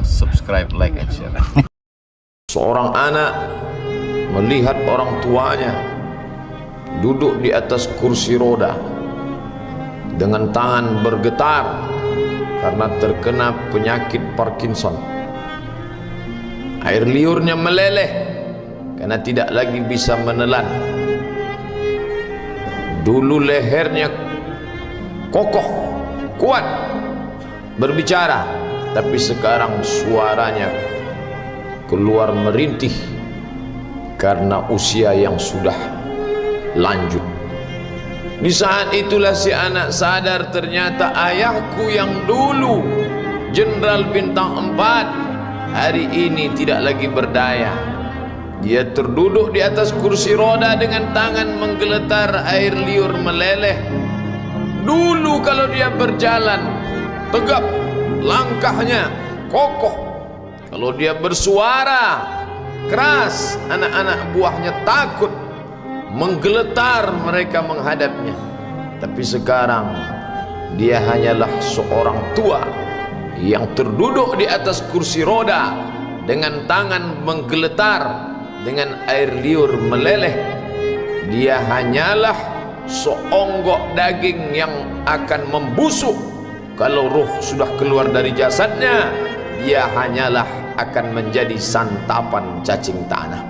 lupa subscribe, like, and share. Seorang anak melihat orang tuanya duduk di atas kursi roda dengan tangan bergetar karena terkena penyakit Parkinson. Air liurnya meleleh karena tidak lagi bisa menelan. Dulu lehernya kokoh, kuat berbicara, tapi sekarang suaranya keluar merintih karena usia yang sudah lanjut. Di saat itulah si anak sadar ternyata ayahku yang dulu jenderal bintang 4 hari ini tidak lagi berdaya. Dia terduduk di atas kursi roda dengan tangan menggeletar, air liur meleleh. Dulu kalau dia berjalan tegap, langkahnya kokoh. Kalau dia bersuara keras, anak-anak buahnya takut, menggeletar mereka menghadapnya. Tapi sekarang dia hanyalah seorang tua yang terduduk di atas kursi roda dengan tangan menggeletar, dengan air liur meleleh. Dia hanyalah seonggok daging yang akan membusuk. Kalau ruh sudah keluar dari jasadnya, dia hanyalah akan menjadi santapan cacing tanah.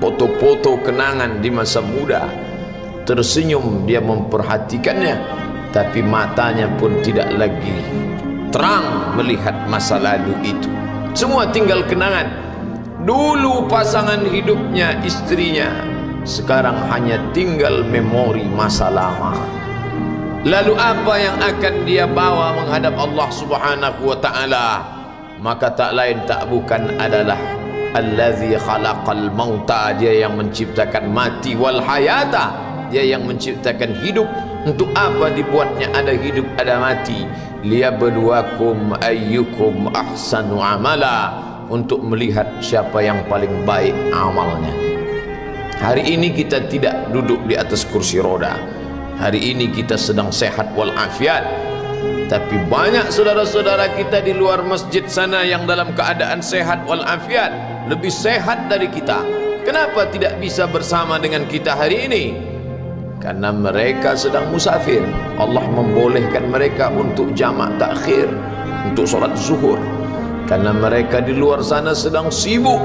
Foto-foto kenangan di masa muda, tersenyum dia memperhatikannya, tapi matanya pun tidak lagi terang melihat masa lalu itu. Semua tinggal kenangan. Dulu pasangan hidupnya, istrinya, sekarang hanya tinggal memori masa lama. Lalu apa yang akan dia bawa menghadap Allah Subhanahu wa ta'ala? Maka tak lain tak bukan adalah Allazi khalaqal mauta, dia yang menciptakan mati, wal hayata, dia yang menciptakan hidup. Untuk apa dibuatnya ada hidup ada mati? Liyabluwakum ayyukum ahsanu amala, untuk melihat siapa yang paling baik amalnya. Hari ini kita tidak duduk di atas kursi roda. Hari ini kita sedang sehat walafiat. Tapi banyak saudara-saudara kita di luar masjid sana yang dalam keadaan sehat walafiat, lebih sehat dari kita. Kenapa tidak bisa bersama dengan kita hari ini? Karena mereka sedang musafir. Allah membolehkan mereka untuk jamak takhir, untuk sholat zuhur, karena mereka di luar sana sedang sibuk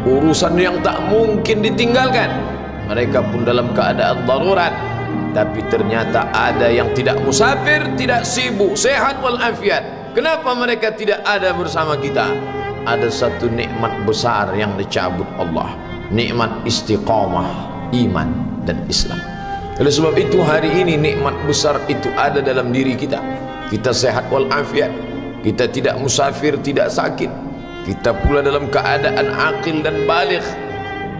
urusan yang tak mungkin ditinggalkan. Mereka pun dalam keadaan darurat. Tapi ternyata ada yang tidak musafir, tidak sibuk, sehat walafiat. Kenapa mereka tidak ada bersama kita? Ada satu nikmat besar yang dicabut Allah, nikmat istiqamah iman dan Islam. Oleh sebab itu hari ini nikmat besar itu ada dalam diri kita. Kita sehat walafiat, kita tidak musafir, tidak sakit, kita pula dalam keadaan akil dan baligh,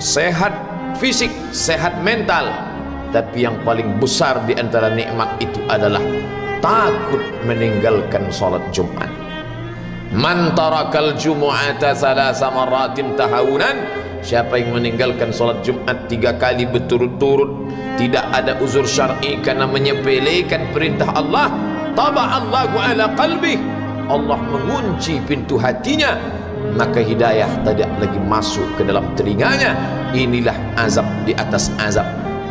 sehat fisik, sehat mental. Tapi yang paling besar di antara nikmat itu adalah takut meninggalkan salat Jumat. Man tarakal jumu'ata salasa marratin tahawunan, siapa yang meninggalkan salat Jumat 3 kali berturut-turut, tidak ada uzur syar'i karena menyepelekan perintah Allah, taba'allahu ala qalbih, Allah mengunci pintu hatinya, maka hidayah tidak lagi masuk ke dalam telinganya. Inilah azab di atas azab.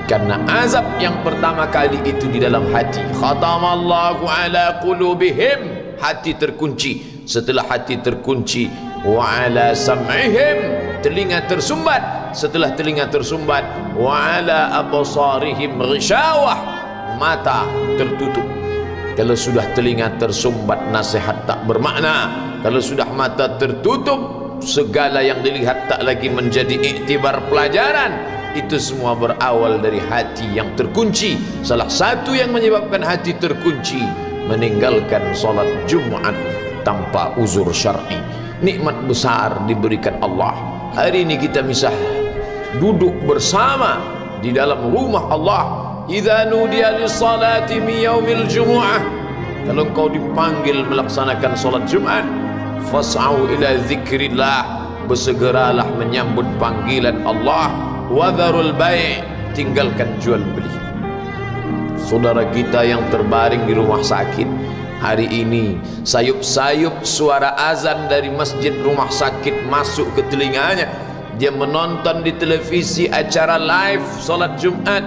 Karena azab yang pertama kali itu di dalam hati. Khatamallahu ala qulubihim, hati terkunci. Setelah hati terkunci, wa ala sam'ihim, telinga tersumbat. Setelah telinga tersumbat, wa ala absarihim ghishawah, mata tertutup. Kalau sudah telinga tersumbat, nasihat tak bermakna. Kalau sudah mata tertutup, segala yang dilihat tak lagi menjadi iktibar pelajaran. Itu semua berawal dari hati yang terkunci. Salah satu yang menyebabkan hati terkunci, meninggalkan salat Jumat tanpa uzur syar'i. Nikmat besar diberikan Allah. Hari ini kita bisa duduk bersama di dalam rumah Allah. Idza nudiya lis-salati min yaumil jumu'ah, kalau engkau dipanggil melaksanakan salat Jumat, fas'au ila dzikrillah, bersegeralah menyambut panggilan Allah. Wadharul bai', tinggalkan jual beli. Saudara kita yang terbaring di rumah sakit, Hari ini sayup-sayup suara azan dari masjid rumah sakit masuk ke telinganya. Dia menonton di televisi acara live solat Jumat,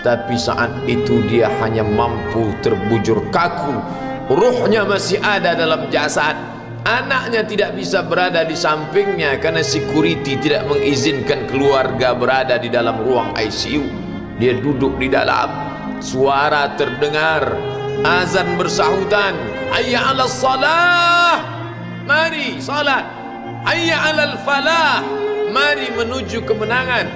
tapi saat itu dia hanya mampu terbujur kaku. Ruhnya masih ada dalam jasad. Anaknya tidak bisa berada di sampingnya karena security tidak mengizinkan keluarga berada di dalam ruang ICU. Dia duduk di dalam. Suara terdengar, azan bersahutan, hayya 'alas salah, mari salat, hayya 'alal falah, mari menuju kemenangan.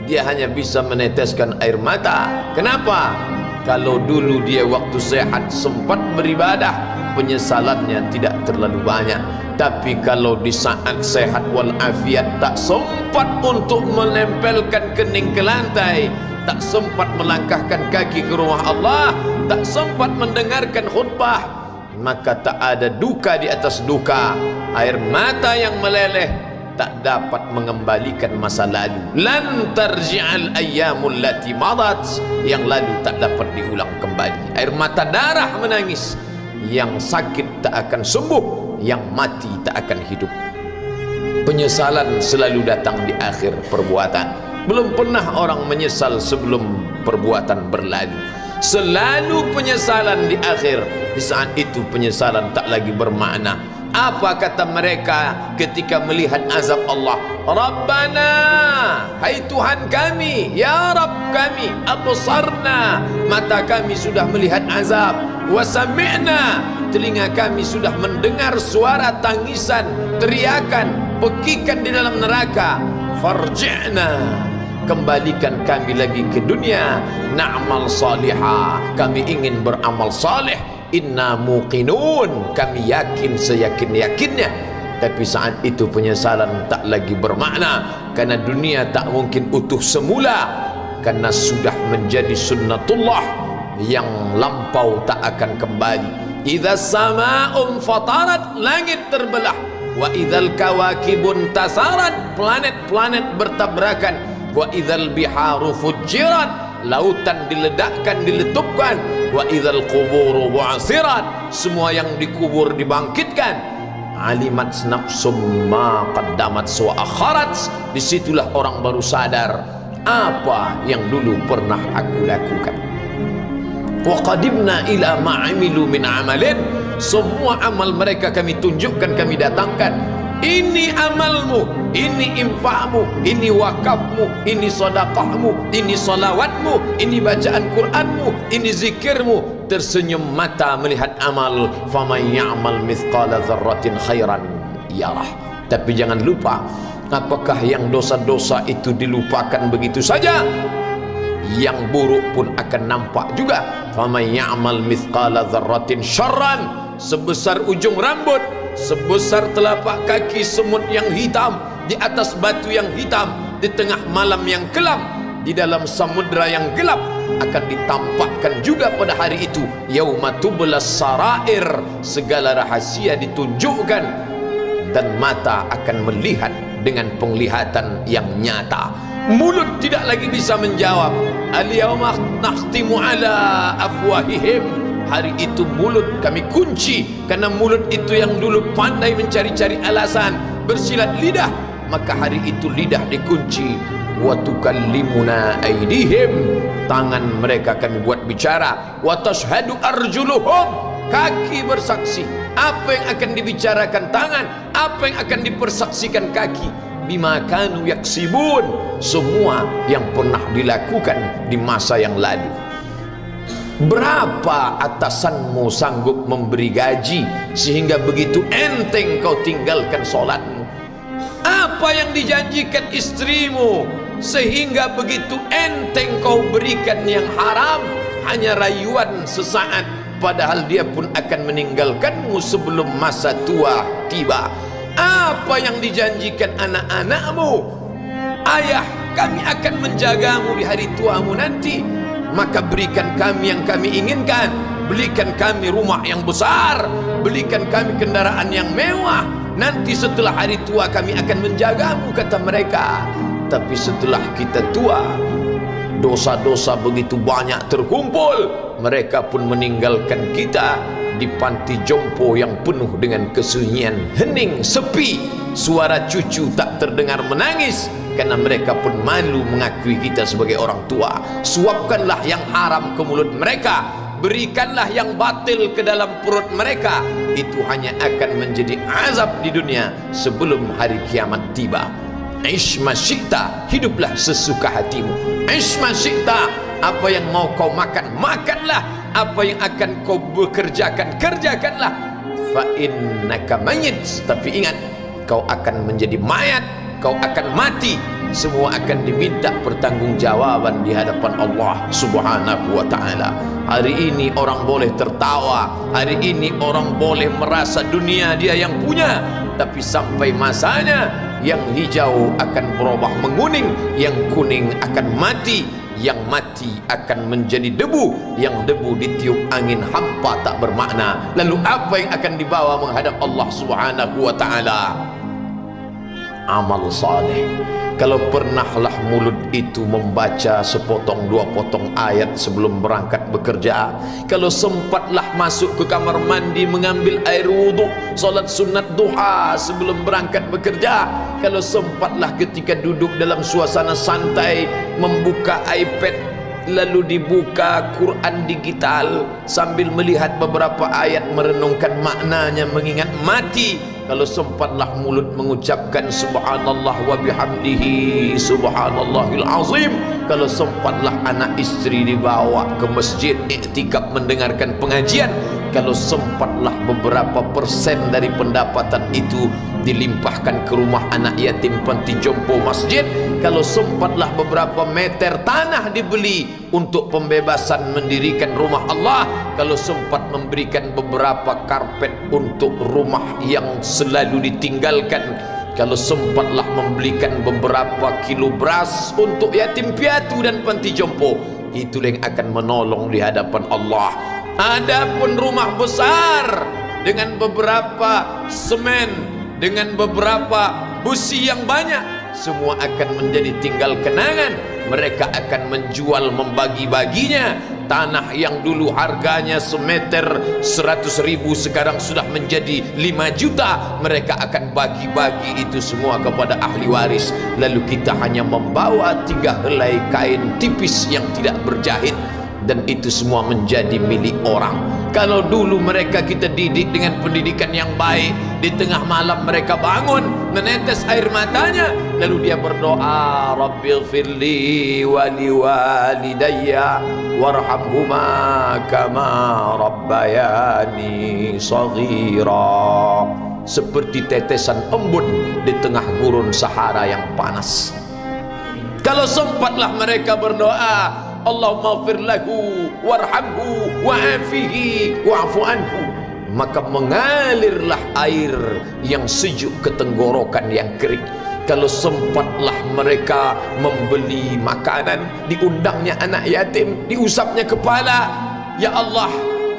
Dia hanya bisa meneteskan air mata. Kenapa? Kalau dulu dia waktu sehat sempat beribadah, penyesalannya tidak terlalu banyak. Tapi kalau di saat sehat walafiat tak sempat untuk menempelkan kening ke lantai, tak sempat melangkahkan kaki ke rumah Allah, tak sempat mendengarkan khutbah, maka tak ada duka di atas duka. Air mata yang meleleh tak dapat mengembalikan masa lalu. Lan tarji'al ayyamul lati madat, yang lalu tak dapat diulang kembali. Air mata darah menangis, yang sakit tak akan sembuh, yang mati tak akan hidup. Penyesalan selalu datang di akhir perbuatan. Belum pernah orang menyesal sebelum perbuatan berlalu. Selalu penyesalan di akhir. Di saat itu penyesalan tak lagi bermakna. Apa kata mereka ketika melihat azab Allah? Rabbana, hai Tuhan kami, ya Rabb kami, absarna, mata kami sudah melihat azab, wa sami'na, telinga kami sudah mendengar suara tangisan, teriakan, pekikan di dalam neraka. Farji'na, kembalikan kami lagi ke dunia, na'mal salihah, kami ingin beramal saleh. Inna muqinun, kami yakin seyakin-yakinnya. Tapi saat itu penyesalan tak lagi bermakna, karena dunia tak mungkin utuh semula, karena sudah menjadi sunnatullah yang lampau tak akan kembali. Idza sama'un fatarat, langit terbelah, wa idzal kawakibun tasarat, planet-planet bertabrakan, wa idzal biharu fujirat, lautan diledakkan, diletupkan, wa idzal quburu bu'asirat, semua yang dikubur dibangkitkan. Alimat nafsum ma qaddamat wa akharat, disitulah orang baru sadar apa yang dulu pernah aku lakukan. Wa qadimna ila ma amilu min amalin, semua amal mereka kami tunjukkan, kami datangkan. Ini amalmu, ini infakmu, ini wakafmu, ini sedekahmu, ini salawatmu, ini bacaan Qur'anmu, ini zikirmu. Tersenyum mata melihat amal. Faman ya'mal mithqala dzarratin khairan yarah. Tapi jangan lupa, apakah yang dosa-dosa itu dilupakan begitu saja? Yang buruk pun akan nampak juga. Faman ya'mal mithqala dzarratin syarran, sebesar ujung rambut, sebesar telapak kaki semut yang hitam, di atas batu yang hitam, di tengah malam yang kelam, di dalam samudra yang gelap, akan ditampakkan juga pada hari itu. Yauma tublas sarair, segala rahasia ditunjukkan, dan mata akan melihat dengan penglihatan yang nyata. Mulut tidak lagi bisa menjawab. Al-yauma nakhtimu ala afwahihim, hari itu mulut kami kunci, karena mulut itu yang dulu pandai mencari-cari alasan, bersilat lidah, maka hari itu lidah dikunci. Wa tukallimuna aydihim, tangan mereka kami buat bicara. Wa tashhadu arjuluhum, kaki bersaksi. Apa yang akan dibicarakan tangan, apa yang akan dipersaksikan kaki. Bima kanu yaksibun, semua yang pernah dilakukan di masa yang lalu. Berapa atasanmu sanggup memberi gaji sehingga begitu enteng kau tinggalkan solatmu? Apa yang dijanjikan istrimu sehingga begitu enteng kau berikan yang haram? Hanya rayuan sesaat, padahal dia pun akan meninggalkanmu sebelum masa tua tiba. Apa yang dijanjikan anak-anakmu? Ayah, kami akan menjagamu di hari tuamu nanti, maka berikan kami yang kami inginkan. Belikan kami rumah yang besar, belikan kami kendaraan yang mewah. Nanti setelah hari tua kami akan menjagamu, kata mereka. Tapi setelah kita tua, dosa-dosa begitu banyak terkumpul, mereka pun meninggalkan kita di panti jompo yang penuh dengan kesunyian, hening, sepi, suara cucu tak terdengar menangis, karena mereka pun malu mengakui kita sebagai orang tua. Suapkanlah yang haram ke mulut mereka, berikanlah yang batil ke dalam perut mereka. Itu hanya akan menjadi azab di dunia sebelum hari kiamat tiba. Ish ma syi'ta, hiduplah sesuka hatimu. Ish ma syi'ta, apa yang mau kau makan, makanlah. Apa yang akan kau bekerjakan, kerjakanlah. Fa innaka mayyit, tapi ingat, kau akan menjadi mayat, kau akan mati. Semua akan diminta pertanggungjawaban di hadapan Allah Subhanahu wa ta'ala. Hari ini orang boleh tertawa, hari ini orang boleh merasa dunia dia yang punya, tapi sampai masanya yang hijau akan berubah menguning, yang kuning akan mati, yang mati akan menjadi debu, yang debu ditiup angin hampa tak bermakna. Lalu apa yang akan dibawa menghadap Allah Subhanahu wa ta'ala? Amal saleh. Kalau pernahlah mulut itu membaca sepotong dua potong ayat sebelum berangkat bekerja, kalau sempatlah masuk ke kamar mandi mengambil air wudhu, solat sunat duha sebelum berangkat bekerja, kalau sempatlah ketika duduk dalam suasana santai membuka iPad lalu dibuka Quran digital sambil melihat beberapa ayat merenungkan maknanya mengingat mati, kalau sempatlah mulut mengucapkan subhanallah wa bihamdihi subhanallahil azim, kalau sempatlah anak istri dibawa ke masjid iktikaf mendengarkan pengajian, kalau sempatlah beberapa persen dari pendapatan itu dilimpahkan ke rumah anak yatim panti jompo masjid, kalau sempatlah beberapa meter tanah dibeli untuk pembebasan mendirikan rumah Allah, kalau sempat memberikan beberapa karpet untuk rumah yang selalu ditinggalkan, kalau sempatlah membelikan beberapa kilo beras untuk yatim piatu dan panti jompo, itulah yang akan menolong di hadapan Allah. Adapun rumah besar dengan beberapa semen, dengan beberapa busi yang banyak, semua akan menjadi tinggal kenangan. Mereka akan menjual, membagi-baginya. Tanah yang dulu harganya semeter 100.000 sekarang sudah menjadi 5 juta. Mereka akan bagi-bagi itu semua kepada ahli waris. Lalu kita hanya membawa 3 helai kain tipis yang tidak berjahit, dan itu semua menjadi milik orang. Kalau dulu mereka kita didik dengan pendidikan yang baik, di tengah malam mereka bangun menetes air matanya, lalu dia berdoa, Rabbighfirli wa liwalidayya warhamhuma kama rabbayani shaghira, seperti tetesan embun di tengah gurun Sahara yang panas. Kalau sempatlah mereka berdoa, Allahumma ighfir lahu warhamhu wa'afihi wa'fu anhu, maka mengalirlah air yang sejuk ke tenggorokan yang kering. Kalau sempatlah mereka membeli makanan, diundangnya anak yatim, diusapnya kepala, ya Allah,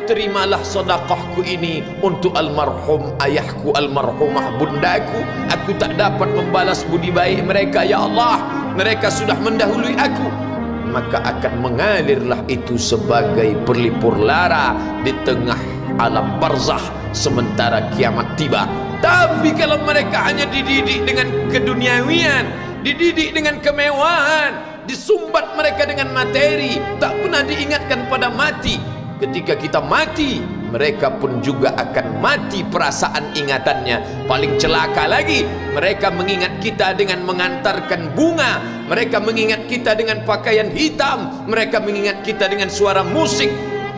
terimalah sedekahku ini untuk almarhum ayahku, almarhumah bundaku. Aku tak dapat membalas budi baik mereka, ya Allah, mereka sudah mendahului aku. Maka akan mengalirlah itu sebagai perlipur lara di tengah alam barzah sementara kiamat tiba. Tapi kalau mereka hanya dididik dengan keduniawian, dididik dengan kemewahan, disumbat mereka dengan materi, tak pernah diingatkan pada mati. Ketika kita mati, mereka pun juga akan mati perasaan ingatannya. Paling celaka lagi, mereka mengingat kita dengan mengantarkan bunga, mereka mengingat kita dengan pakaian hitam, mereka mengingat kita dengan suara musik,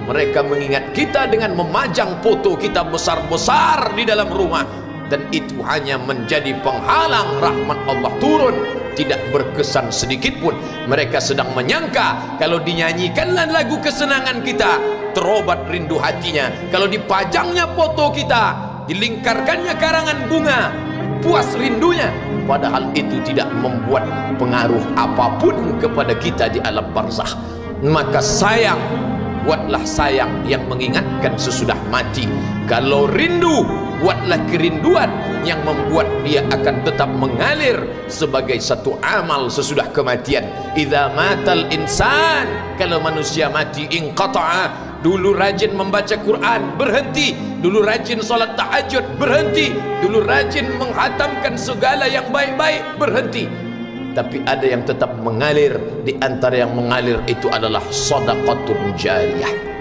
mereka mengingat kita dengan memajang foto kita besar-besar di dalam rumah. Dan itu hanya menjadi penghalang rahmat Allah turun, tidak berkesan sedikit pun. Mereka sedang menyangka kalau dinyanyikanlah lagu kesenangan kita, terobat rindu hatinya. Kalau dipajangnya foto kita, dilingkarkannya karangan bunga, puas rindunya. Padahal itu tidak membuat pengaruh apapun kepada kita di alam barzakh. Maka sayang, buatlah sayang yang mengingatkan sesudah mati. Kalau rindu, buatlah kerinduan yang membuat dia akan tetap mengalir sebagai satu amal sesudah kematian. Idza matal insan, kalau manusia mati, inqata'a, dulu rajin membaca Quran berhenti, dulu rajin salat tahajud berhenti, dulu rajin menghatamkan segala yang baik-baik berhenti, tapi ada yang tetap mengalir. Di antara yang mengalir itu adalah shadaqatun jariyah.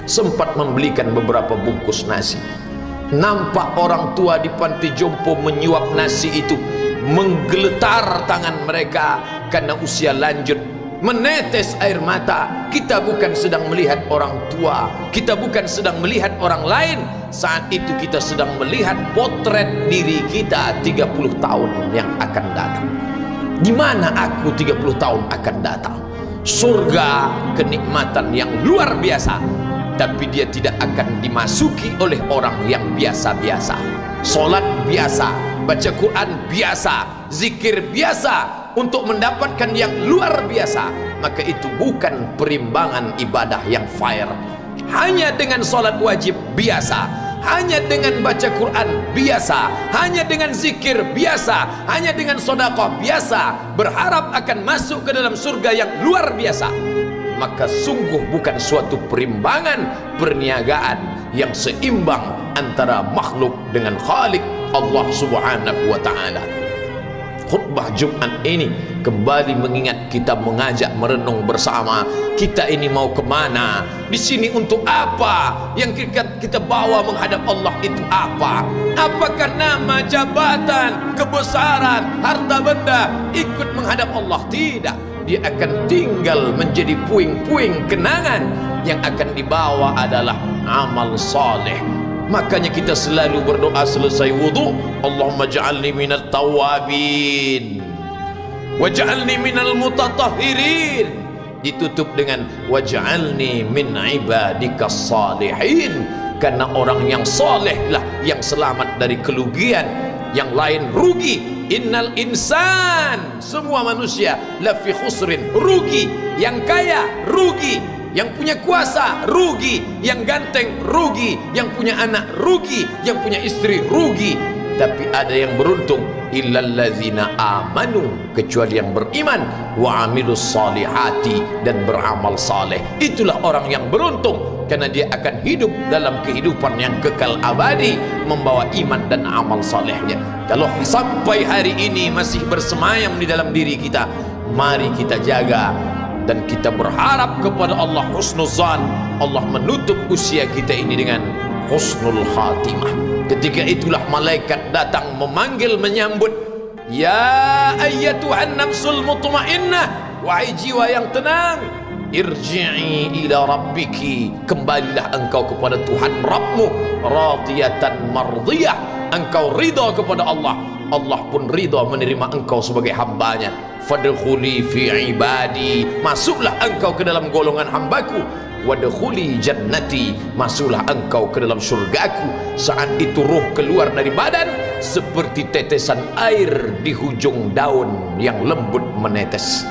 Sempat membelikan beberapa bungkus nasi, nampak orang tua di panti jompo menyuap nasi itu, menggeletar tangan mereka karena usia lanjut, menetes air mata. Kita bukan sedang melihat orang tua, kita bukan sedang melihat orang lain, saat itu kita sedang melihat potret diri kita 30 tahun yang akan datang. Di mana aku 30 tahun akan datang? Surga, kenikmatan yang luar biasa, tapi dia tidak akan dimasuki oleh orang yang biasa-biasa. Solat biasa, baca Quran biasa, zikir biasa, untuk mendapatkan yang luar biasa, maka itu bukan perimbangan ibadah yang fair. Hanya dengan solat wajib biasa, hanya dengan baca Quran biasa, hanya dengan zikir biasa, hanya dengan sedekah biasa, berharap akan masuk ke dalam surga yang luar biasa, maka sungguh bukan suatu perimbangan perniagaan yang seimbang antara makhluk dengan Khalik Allah Subhanahu wa ta'ala. Khutbah Jumat ini kembali mengingat kita, mengajak merenung bersama, kita ini mau kemana, di sini untuk apa, yang kita bawa menghadap Allah itu apa? Apakah nama, jabatan, kebesaran, harta benda ikut menghadap Allah? Tidak, dia akan tinggal menjadi puing-puing kenangan. Yang akan dibawa adalah amal saleh. Makanya kita selalu berdoa selesai wudu, Allahumma ja'alni minat tawabin waj'alni minal mutatahhirin, ditutup dengan waj'alni min ibadikas salihin, karena orang yang saleh lah yang selamat dari kerugian, yang lain rugi. Innal insan, semua manusia lafi khusrin, rugi. Yang kaya rugi, yang punya kuasa rugi, yang ganteng rugi, yang punya anak rugi, yang punya istri rugi. Tapi ada yang beruntung, illallazina amanu, kecuali yang beriman, wa amilus salihati, dan beramal saleh. Itulah orang yang beruntung, karena dia akan hidup dalam kehidupan yang kekal abadi, membawa iman dan amal salehnya. Kalau sampai hari ini masih bersemayam di dalam diri kita, mari kita jaga dan kita berharap kepada Allah husnuzan. Allah menutup usia kita ini dengan husnul khatimah. Ketika itulah malaikat datang memanggil, menyambut, ya ayyatuhan nafsul mutmainnah, wahai jiwa yang tenang, irji'i ila rabbiki, kembalilah engkau kepada Tuhan Rabbmu, radiyatan mardiyah, engkau ridha kepada Allah, Allah pun ridha menerima engkau sebagai hambanya. Fadkhuli fi ibadi, masuklah engkau ke dalam golongan hambaku. Wadkhuli jannati, masuklah engkau ke dalam surgaku. Saat itu ruh keluar dari badan seperti tetesan air di hujung daun yang lembut menetes.